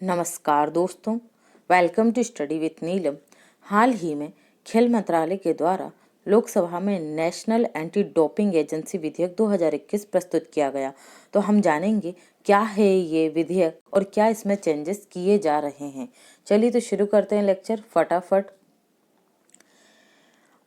नमस्कार दोस्तों, welcome to study with नीलम। हाल ही में खेल मंत्रालय के द्वारा लोकसभा में नेशनल एंटी डोपिंग एजेंसी विधेयक 2021 प्रस्तुत किया गया। तो हम जानेंगे क्या है ये विधेयक और क्या इसमें चेंजेस किए जा रहे हैं। चलिए तो शुरू करते हैं लेक्चर फटाफट।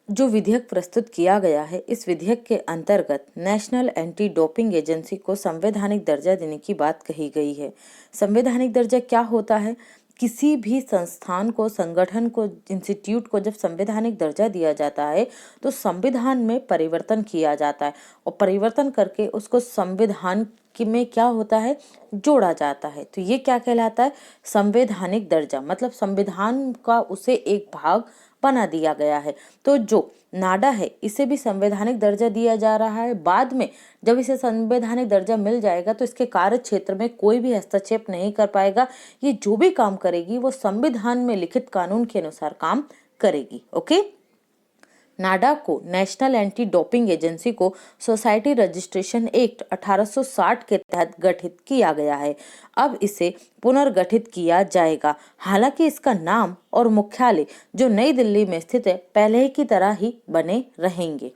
जो विधेयक प्रस्तुत किया गया है, इस विधेयक के अंतर्गत नेशनल एंटी डोपिंग एजेंसी को संवैधानिक दर्जा देने की बात कही गई है। संवैधानिक दर्जा क्या होता है? किसी भी संस्थान को, संगठन को, इंस्टीट्यूट को जब संवैधानिक दर्जा दिया जाता है तो संविधान में परिवर्तन किया जाता है और परिवर्तन करके उसको संविधान में क्या होता है, जोड़ा जाता है। तो ये क्या कहलाता है? संवैधानिक दर्जा। मतलब संविधान का उसे एक भाग बना दिया गया है। तो जो नाडा है, इसे भी संवैधानिक दर्जा दिया जा रहा है। बाद में जब इसे संवैधानिक दर्जा मिल जाएगा तो इसके कार्य क्षेत्र में कोई भी हस्तक्षेप नहीं कर पाएगा। ये जो भी काम करेगी वो संविधान में लिखित कानून के अनुसार काम करेगी। ओके। नाडा को, नेशनल एंटी डोपिंग एजेंसी को सोसाइटी रजिस्ट्रेशन एक्ट 1860 के तहत गठित किया गया है। अब इसे पुनर्गठित किया जाएगा। हालांकि इसका नाम और मुख्यालय जो नई दिल्ली में स्थित है, पहले की तरह ही बने रहेंगे।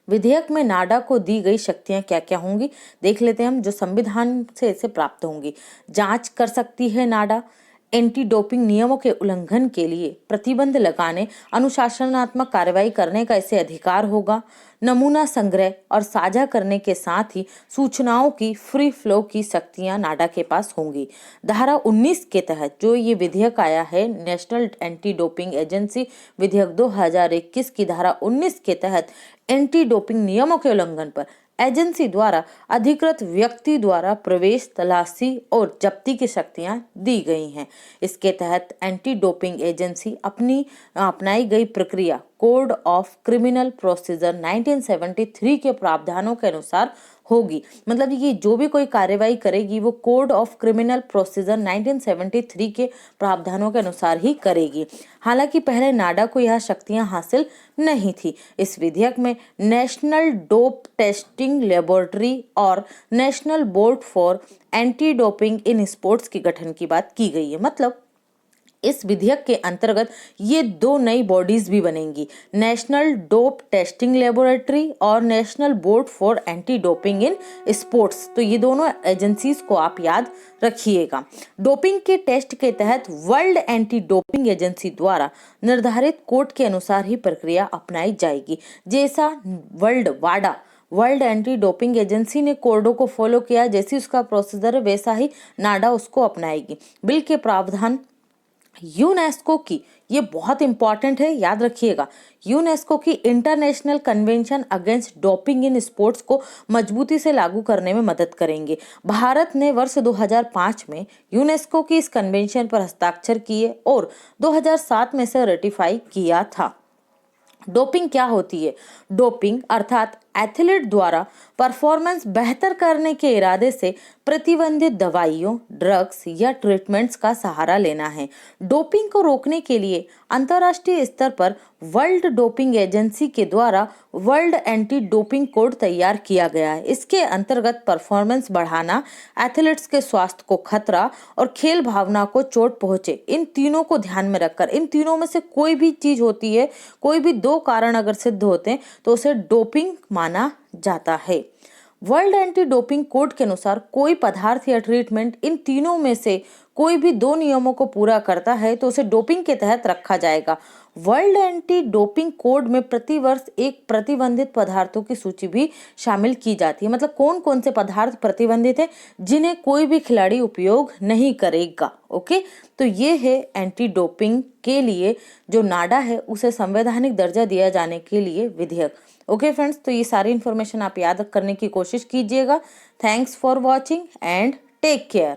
विधेयक में नाडा को दी गई शक्तियां क्या क्या होंगी, देख लेते हैं हम। जो संविधान से इसे प्राप्त होंगी: जांच कर सकती है नाडा, एंटी डोपिंग नियमों के उल्लंघन के लिए प्रतिबंध लगाने, अनुशासनात्मक कार्रवाई करने का इसे अधिकार होगा, नमूना संग्रह और साझा करने के साथ ही सूचनाओं की फ्री फ्लो की शक्तियां नाडा के पास होंगी। धारा 19 के तहत जो ये विधेयक आया है, नेशनल एंटी डोपिंग एजेंसी विधेयक 2021 की धारा 19 के तहत एंटी डोपिंग नियमों के उल्लंघन पर एजेंसी द्वारा अधिकृत व्यक्ति द्वारा प्रवेश, तलाशी और जब्ती की शक्तियां दी गई हैं। इसके तहत एंटी डोपिंग एजेंसी अपनाई गई प्रक्रिया कोड ऑफ क्रिमिनल प्रोसीजर 1973 के प्रावधानों के अनुसार होगी। मतलब ये जो भी कोई कार्रवाई करेगी वो कोड ऑफ क्रिमिनल प्रोसीजर 1973 के प्रावधानों के अनुसार ही करेगी। हालांकि पहले नाडा को यह शक्तियां हासिल नहीं थी। इस विधेयक में नेशनल डोप टेस्टिंग लेबोरेटरी और national board for anti doping in sports के गठन की बात की गई है। मतलब इस विधेयक के अंतर्गत ये दो नई बॉडीज भी बनेंगी, नेशनल डोप टेस्टिंग लेबोरेटरी और national board for anti doping in sports. तो ये दोनों एजेंसीज को आप याद रखिएगा। डोपिंग के टेस्ट के तहत वर्ल्ड एंटी डोपिंग एजेंसी द्वारा निर्धारित कोड के अनुसार ही प्रक्रिया अपनाई जाएगी। जैसा वर्ल्ड एंटी डोपिंग एजेंसी ने कोडों को फॉलो किया, जैसी उसका प्रोसीजर वैसा ही नाडा उसको अपनाएगी। बिल के प्रावधान यूनेस्को की, ये बहुत इंपॉर्टेंट है, याद रखिएगा, यूनेस्को की international convention against doping in sports को मजबूती से लागू करने में मदद करेंगे। भारत ने वर्ष 2005 में यूनेस्को की इस कन्वेंशन पर हस्ताक्षर किए और 2007 में इसे रेटिफाई किया था। डोपिंग क्या होती है? डोपिंग अर्थात एथलीट द्वारा परफॉर्मेंस बेहतर करने के इरादे से प्रतिबंधित दवाइयों, ड्रग्स या ट्रीटमेंट्स का सहारा लेना है। डोपिंग को रोकने के लिए अंतर्राष्ट्रीय स्तर पर वर्ल्ड डोपिंग एजेंसी के द्वारा वर्ल्ड एंटी डोपिंग कोड तैयार किया गया है। इसके अंतर्गत परफॉर्मेंस बढ़ाना, एथलीट्स के स्वास्थ्य को खतरा और खेल भावना को चोट पहुंचे, इन तीनों को ध्यान में रखकर, इन तीनों में से कोई भी चीज होती है, कोई भी दो कारण अगर सिद्ध होते हैं तो उसे डोपिंग माना जाता है। वर्ल्ड एंटी डोपिंग कोड के अनुसार कोई पदार्थ या ट्रीटमेंट इन तीनों में से कोई भी दो नियमों को पूरा करता है तो उसे डोपिंग के तहत रखा जाएगा। वर्ल्ड एंटी डोपिंग कोड में प्रतिवर्ष एक प्रतिबंधित पदार्थों की सूची भी शामिल की जाती है। मतलब कौन कौन से पदार्थ प्रतिबंधित है जिन्हें कोई भी खिलाड़ी उपयोग नहीं करेगा। ओके, तो ये है एंटी डोपिंग के लिए जो नाडा है उसे संवैधानिक दर्जा दिया जाने के लिए विधेयक। ओके फ्रेंड्स, तो ये सारी इन्फॉर्मेशन आप याद करने की कोशिश कीजिएगा। Thanks for watching and take care.